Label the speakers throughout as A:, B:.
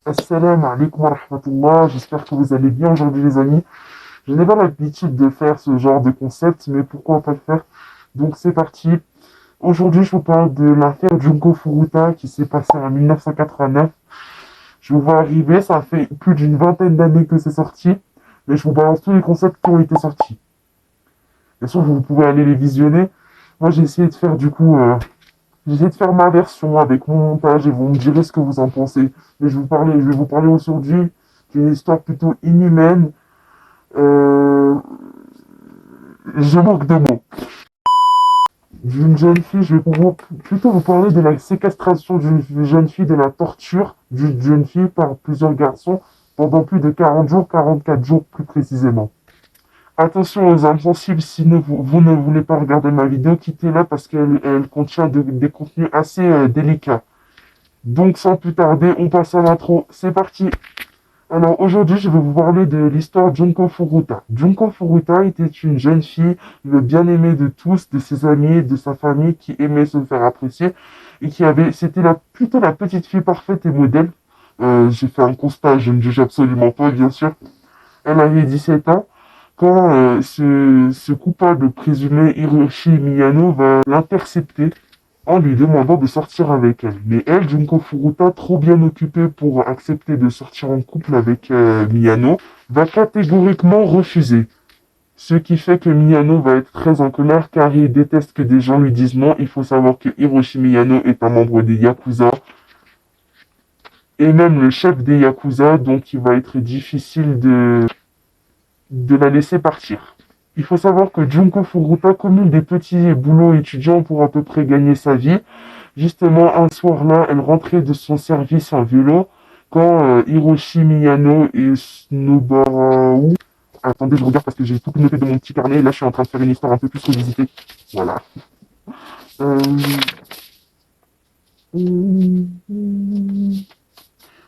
A: Assalamu alaikum wa rahmatullah, j'espère que vous allez bien aujourd'hui les amis. Je n'ai pas l'habitude de faire ce genre de concept, mais pourquoi pas le faire? Donc c'est parti. Aujourd'hui je vous parle de l'affaire Junko Furuta qui s'est passée en 1989. Je vous vois arriver, ça fait plus d'une vingtaine d'années que c'est sorti, mais je vous balance tous les concepts qui ont été sortis. Bien sûr vous pouvez aller les visionner. Moi j'ai essayé de faire j'ai essayé de faire ma version avec mon montage et vous me direz ce que vous en pensez. Mais je vais vous parler aujourd'hui d'une histoire plutôt inhumaine. Euh, je manque de mots. D'une jeune fille, je vais plutôt vous parler de la séquestration d'une jeune fille, de la torture d'une jeune fille par plusieurs garçons pendant plus de 40 jours, 44 jours plus précisément. Attention aux âmes sensibles, si vous ne voulez pas regarder ma vidéo, quittez-la parce qu'elle contient des contenus assez délicats. Donc sans plus tarder, on passe à l'intro. C'est parti. Alors aujourd'hui, je vais vous parler de l'histoire Junko Furuta. Junko Furuta était une jeune fille, le bien-aimé de tous, de ses amis, de sa famille, qui aimait se faire apprécier et c'était plutôt la petite fille parfaite et modèle. J'ai fait un constat, je ne juge absolument pas, bien sûr. Elle avait 17 ans quand ce coupable présumé Hiroshi Miyano va l'intercepter en lui demandant de sortir avec elle. Mais elle, Junko Furuta, trop bien occupée pour accepter de sortir en couple avec Miyano, va catégoriquement refuser. Ce qui fait que Miyano va être très en colère car il déteste que des gens lui disent non. Il faut savoir que Hiroshi Miyano est un membre des Yakuza et même le chef des Yakuza, donc il va être difficile de la laisser partir. Il faut savoir que Junko Furuta cumule des petits boulots étudiants pour à peu près gagner sa vie. Justement, un soir-là, elle rentrait de son service en vélo quand Hiroshi Miyano et Snobaraou... Attendez, je regarde parce que j'ai tout noté de mon petit carnet. Là, je suis en train de faire une histoire un peu plus revisitée. Voilà. Euh...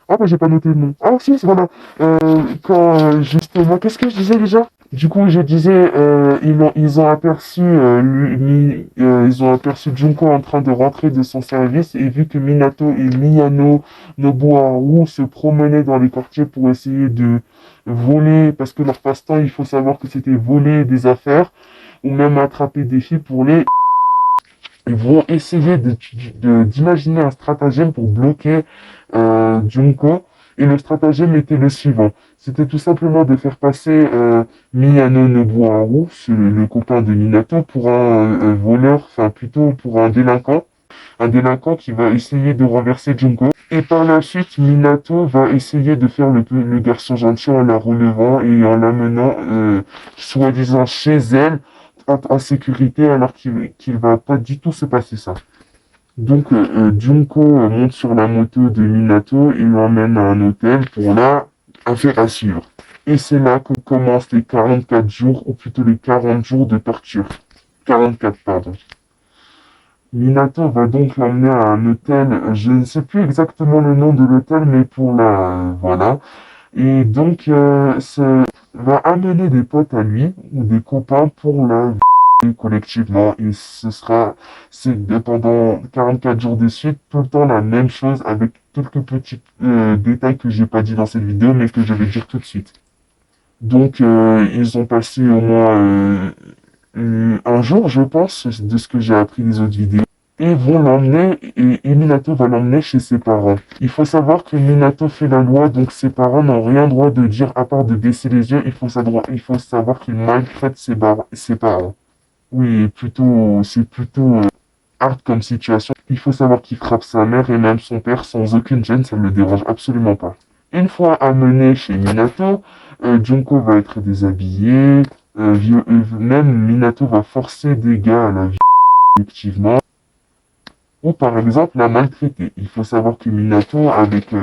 A: Ah bah j'ai pas noté le nom. Ah si, voilà. Justement, qu'est-ce que je disais déjà? Du coup, je disais, ils ont aperçu ils ont aperçu Junko en train de rentrer de son service et vu que Minato et Miyano Nobuharu se promenaient dans les quartiers pour essayer de voler, parce que leur passe-temps, il faut savoir que c'était voler des affaires ou même attraper des filles pour les... Ils vont essayer d'imaginer un stratagème pour bloquer Junko. Et le stratagème était le suivant. C'était tout simplement de faire passer Miyano Nobuharu, c'est le copain de Minato, pour un voleur, enfin plutôt pour un délinquant. Un délinquant qui va essayer de renverser Junko. Et par la suite, Minato va essayer de faire le garçon gentil en la relevant et en l'amenant soi-disant chez elle en sécurité alors qu'il va pas du tout se passer ça. Donc Junko monte sur la moto de Minato et l'emmène à un hôtel pour la affaire à suivre. Et c'est là que commencent les 44 jours, ou plutôt les 40 jours de torture. 44, pardon. Minato va donc l'emmener à un hôtel, je ne sais plus exactement le nom de l'hôtel, mais pour la... voilà. Et donc, va amener des potes à lui, ou des copains pour la collectivement. Et pendant 44 jours de suite, tout le temps la même chose avec quelques petits détails que j'ai pas dit dans cette vidéo, mais que je vais dire tout de suite. Donc, ils ont passé au moins un jour, je pense, de ce que j'ai appris des autres vidéos. Et vont l'emmener, et Minato va l'emmener chez ses parents. Il faut savoir que Minato fait la loi, donc ses parents n'ont rien droit de dire à part de baisser les yeux. Il faut savoir qu'il maltraite ses parents. Oui, c'est plutôt hard comme situation. Il faut savoir qu'il frappe sa mère et même son père sans aucune gêne, ça ne le dérange absolument pas. Une fois amené chez Minato, Junko va être déshabillé, même Minato va forcer des gars à la vie, effectivement. Ou par exemple la maltraiter. Il faut savoir que Minato, avec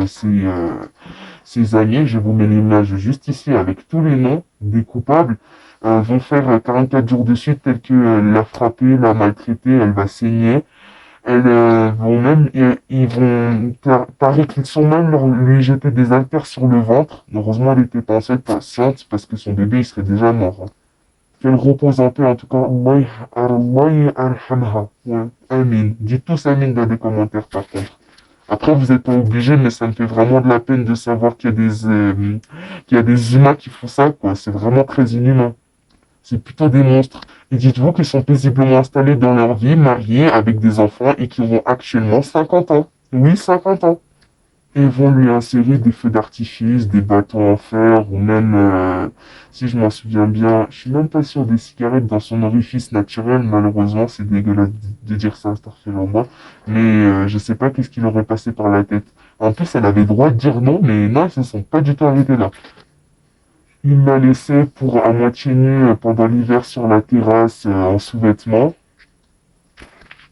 A: ses amis, je vous mets l'image juste ici avec tous les noms des coupables, vont faire 44 jours de suite tels que la frapper, la maltraiter, elle va saigner. Elles vont même, ils vont, paraît qu'ils sont même lui jeter des haltères sur le ventre. Heureusement, elle était pas enceinte parce que son bébé il serait déjà mort. Hein. Qu'elle repose en paix, en tout cas. Allah yarhamha. Ouais, amin. Dites tous amin dans les commentaires, par contre. Après, vous n'êtes pas obligé, mais ça me fait vraiment de la peine de savoir qu'il y a des humains qui font ça, quoi. C'est vraiment très inhumain. C'est plutôt des monstres. Et dites-vous qu'ils sont paisiblement installés dans leur vie, mariés, avec des enfants, et qui ont actuellement 50 ans. Oui, 50 ans. Et vont lui insérer des feux d'artifice, des bâtons en fer, ou même, si je m'en souviens bien, je suis même pas sûr des cigarettes dans son orifice naturel, malheureusement, c'est dégueulasse de dire ça, moi. Mais je sais pas qu'est-ce qui leur est passé par la tête. En plus, elle avait le droit de dire non, mais non, ils se sont pas du tout arrêtés là. Il l'a laissé pour à moitié nu pendant l'hiver sur la terrasse en sous-vêtements,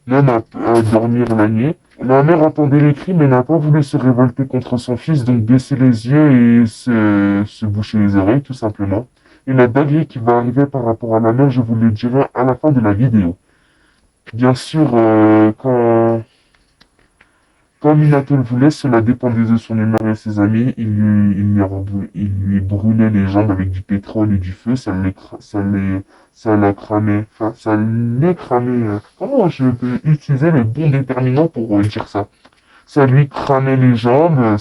A: même à dormir la nuit. La mère entendait les cris mais n'a pas voulu se révolter contre son fils, donc baisser les yeux et se boucher les oreilles tout simplement. Et la dinguerie qui va arriver par rapport à la mère, je vous le dirai à la fin de la vidéo. Bien sûr, quand Minato le voulait, cela dépendait de son humeur et ses amis. Il lui brûlait les jambes avec du pétrole et du feu. Ça l'a cramé. Enfin, ça l'est cramé. Comment je peux utiliser le bon déterminant pour dire ça? Ça lui cramait les jambes.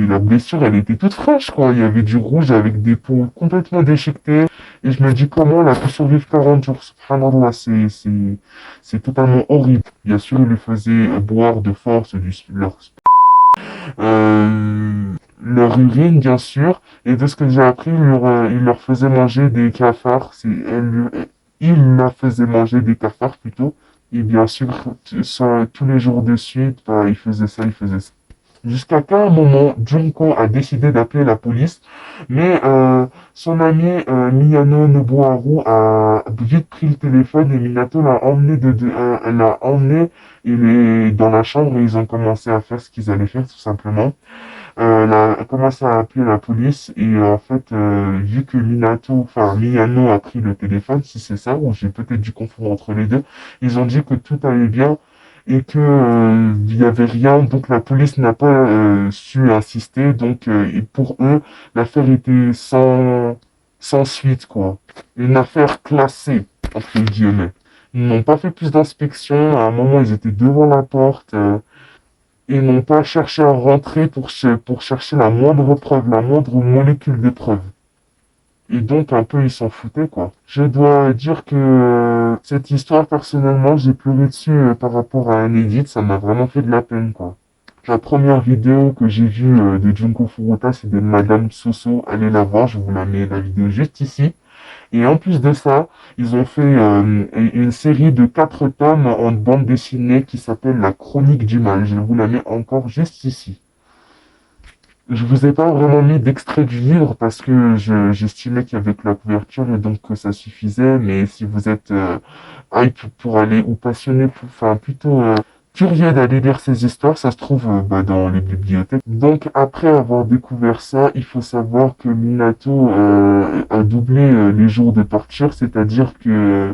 A: La blessure, elle était toute fraîche, quoi. Il y avait du rouge avec des peaux complètement déchiquetées. Et je me dis comment elle a pu survivre 40 jours. Subhanallah, c'est totalement horrible. Bien sûr, il lui faisait boire de force leur urine, bien sûr. Et de ce que j'ai appris, il leur faisait manger des cafards. Il leur faisait manger des cafards plutôt. Et bien sûr, ça, tous les jours de suite, bah, il faisait ça, il faisait ça. Jusqu'à qu'à un moment, Junko a décidé d'appeler la police, mais son ami Miyano Nobuharu a vite pris le téléphone et Minato l'a emmené, il est dans la chambre et ils ont commencé à faire ce qu'ils allaient faire tout simplement. Elle a commencé à appeler la police et en fait, vu que Miyano a pris le téléphone, si c'est ça, ou j'ai peut-être dû confondre entre les deux, ils ont dit que tout allait bien et que il y avait rien, donc la police n'a pas su insister, donc et pour eux, l'affaire était sans suite, quoi. Une affaire classée, entre guillemets. Ils n'ont pas fait plus d'inspections, à un moment ils étaient devant la porte, ils n'ont pas cherché à rentrer pour chercher la moindre preuve, la moindre molécule de preuve. Et donc, un peu, ils s'en foutaient, quoi. Je dois dire que cette histoire, personnellement, j'ai pleuré dessus par rapport à un edit, ça m'a vraiment fait de la peine, quoi. La première vidéo que j'ai vue de Junko Furuta, c'est de Madame Soso. Allez la voir, je vous la mets la vidéo juste ici. Et en plus de ça, ils ont fait une série de 4 tomes en bande dessinée qui s'appelle La Chronique du Mal. Je vous la mets encore juste ici. Je vous ai pas vraiment mis d'extrait du livre parce que j'estimais qu'avec la couverture et donc que ça suffisait, mais si vous êtes hype pour aller ou passionné, enfin plutôt curieux d'aller lire ces histoires, ça se trouve dans les bibliothèques. Donc après avoir découvert ça, il faut savoir que Minato a doublé les jours de torture, c'est-à-dire que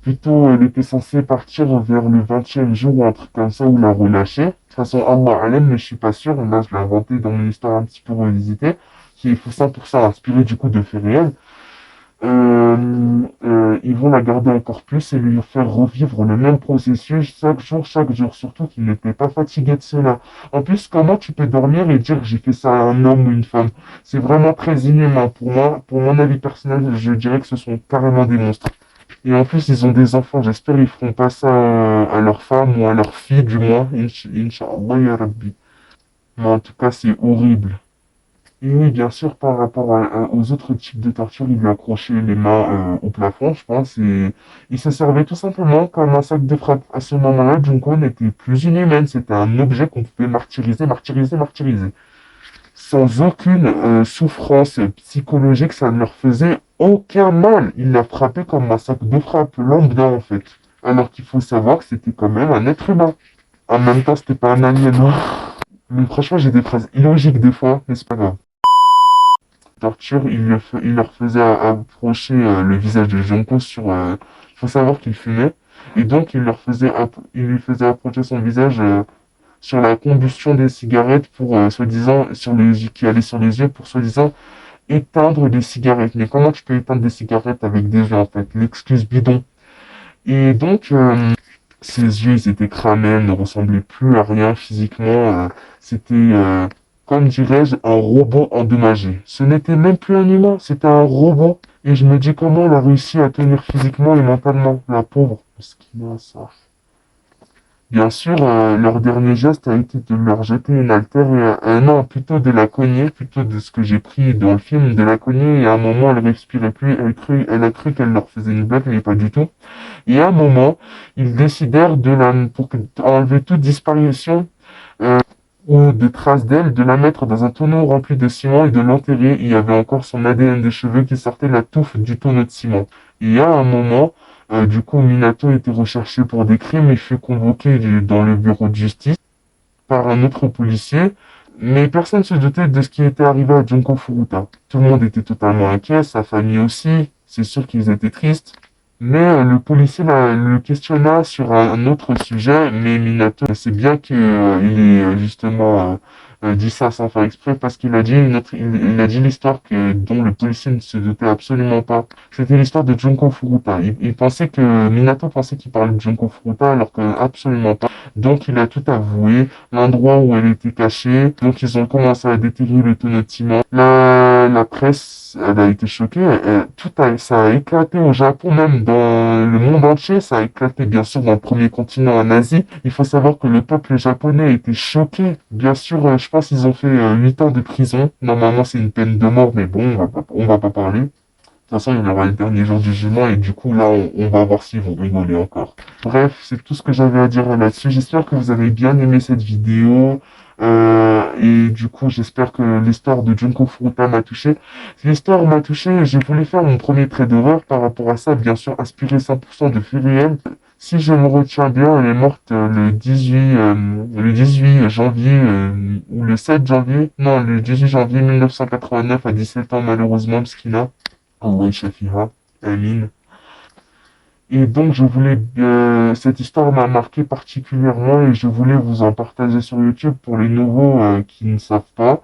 A: plutôt elle était censée partir vers le 20e jour ou un truc comme ça ou la relâcher. De toute façon, Allah Alem, mais je suis pas sûr, là je l'ai inventé dans mon histoire un petit peu revisitée, qui est 100% inspiré du coup de faits réels. Ils vont la garder encore plus et lui faire revivre le même processus chaque jour, surtout qu'il n'était pas fatigué de cela. En plus, comment tu peux dormir et dire j'ai fait ça à un homme ou une femme? C'est vraiment très inhumain. Pour moi, pour mon avis personnel, je dirais que ce sont carrément des monstres. Et en plus, ils ont des enfants. J'espère qu'ils feront pas ça à leur femme ou à leur fille, du moins. Inch'Allah, ya Rabbi. Mais en tout cas, c'est horrible. Et oui, bien sûr, par rapport aux autres types de torture, il lui accrochait les mains au plafond, je pense, et il se servait tout simplement comme un sac de frappe. À ce moment-là, Junko n'était plus une humaine, c'était un objet qu'on pouvait martyriser, martyriser, martyriser. Sans aucune souffrance psychologique, ça ne leur faisait aucun mal. Il l'a frappé comme un sac de frappe, lambda en fait. Alors qu'il faut savoir que c'était quand même un être humain. En même temps, c'était pas un alien, non. Mais franchement, j'ai des phrases illogiques des fois, mais c'est pas grave. Torture, il leur faisait approcher le visage de Junko sur... Il faut savoir qu'il fumait. Et donc, il lui faisait approcher son visage sur la combustion des cigarettes pour, soi-disant, qui allait sur les yeux pour, soi-disant, éteindre des cigarettes. Mais comment tu peux éteindre des cigarettes avec des yeux, en fait? L'excuse bidon. Et donc, Ses yeux, ils étaient cramés, elle ne ressemblait plus à rien physiquement. C'était, comme dirais-je, un robot endommagé. Ce n'était même plus un humain, c'était un robot. Et je me dis comment elle a réussi à tenir physiquement et mentalement, la pauvre. Parce qu'il a ça. Bien sûr, leur dernier geste a été de leur jeter une haltère et non, plutôt de la cogner, plutôt de ce que j'ai pris dans le film, de la cogner et à un moment elle respirait plus, elle a cru qu'elle leur faisait une blague, mais pas du tout. Et à un moment, ils décidèrent pour enlever toute disparition ou de traces d'elle, de la mettre dans un tonneau rempli de ciment et de l'enterrer. Il y avait encore son ADN des cheveux qui sortait la touffe du tonneau de ciment. Et à un moment, du coup, Minato était recherché pour des crimes et fut convoqué dans le bureau de justice par un autre policier. Mais personne ne se doutait de ce qui était arrivé à Junko Furuta. Tout le monde était totalement inquiet, sa famille aussi. C'est sûr qu'ils étaient tristes. Mais le policier le questionna sur un autre sujet, mais Minato sait bien que il est justement dit ça sans faire exprès parce qu'il a dit il a dit l'histoire dont le policier ne se doutait absolument pas. C'était l'histoire de Junko Furuta. Il pensait que Minato pensait qu'il parlait de Junko Furuta alors que absolument pas. Donc il a tout avoué, l'endroit où elle était cachée. Donc ils ont commencé à déterrer le tonneau de ciment. La presse, elle a été choquée. Ça a éclaté au Japon, même dans le monde entier. Ça a éclaté, bien sûr, dans le premier continent en Asie. Il faut savoir que le peuple japonais était choqué. Bien sûr, je pense qu'ils ont fait 8 ans de prison. Normalement, c'est une peine de mort, mais bon, on va pas parler. De toute façon, il y aura le dernier jour du jugement et du coup, là, on va voir s'ils vont rigoler encore. Bref, c'est tout ce que j'avais à dire là-dessus. J'espère que vous avez bien aimé cette vidéo. Et du coup, j'espère que l'histoire de Junko Furuta m'a touché. L'histoire m'a touché. J'ai voulu faire mon premier trait d'horreur par rapport à ça, bien sûr, inspiré 100% de Furiel. Si je me retiens bien, elle est morte le 18 janvier ou le 7 janvier. Non, le 18 janvier 1989 à 17 ans, malheureusement, Mskina. Allah Shafira. Amin. Et donc, cette histoire m'a marqué particulièrement et je voulais vous en partager sur YouTube pour les nouveaux qui ne savent pas.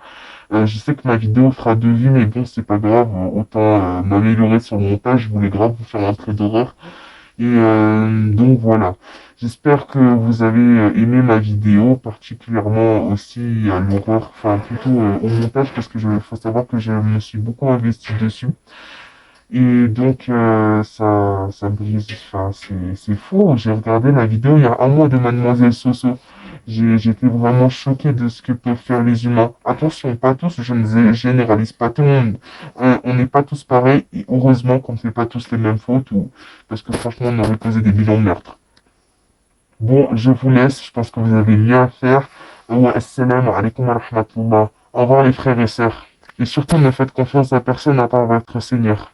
A: Je sais que ma vidéo fera 2 vues, mais bon, c'est pas grave. Autant m'améliorer sur le montage. Je voulais grave vous faire un trait d'horreur. Et donc voilà. J'espère que vous avez aimé ma vidéo, particulièrement aussi à l'horreur, enfin plutôt au montage, parce que faut savoir que je me suis beaucoup investi dessus. Et donc, ça brise, enfin, c'est fou. J'ai regardé la vidéo il y a un mois de Mademoiselle Soso. J'étais vraiment choqué de ce que peuvent faire les humains. Attention, pas tous, je ne généralise pas tout le monde. On n'est pas tous pareils, et heureusement qu'on ne fait pas tous les mêmes fautes, parce que franchement, on aurait causé des bilans de meurtre. Bon, je vous laisse, je pense que vous avez mieux à faire. Assalamu alaikum wa rahmatullah. Au revoir les frères et sœurs. Et surtout, ne faites confiance à personne à part votre Seigneur.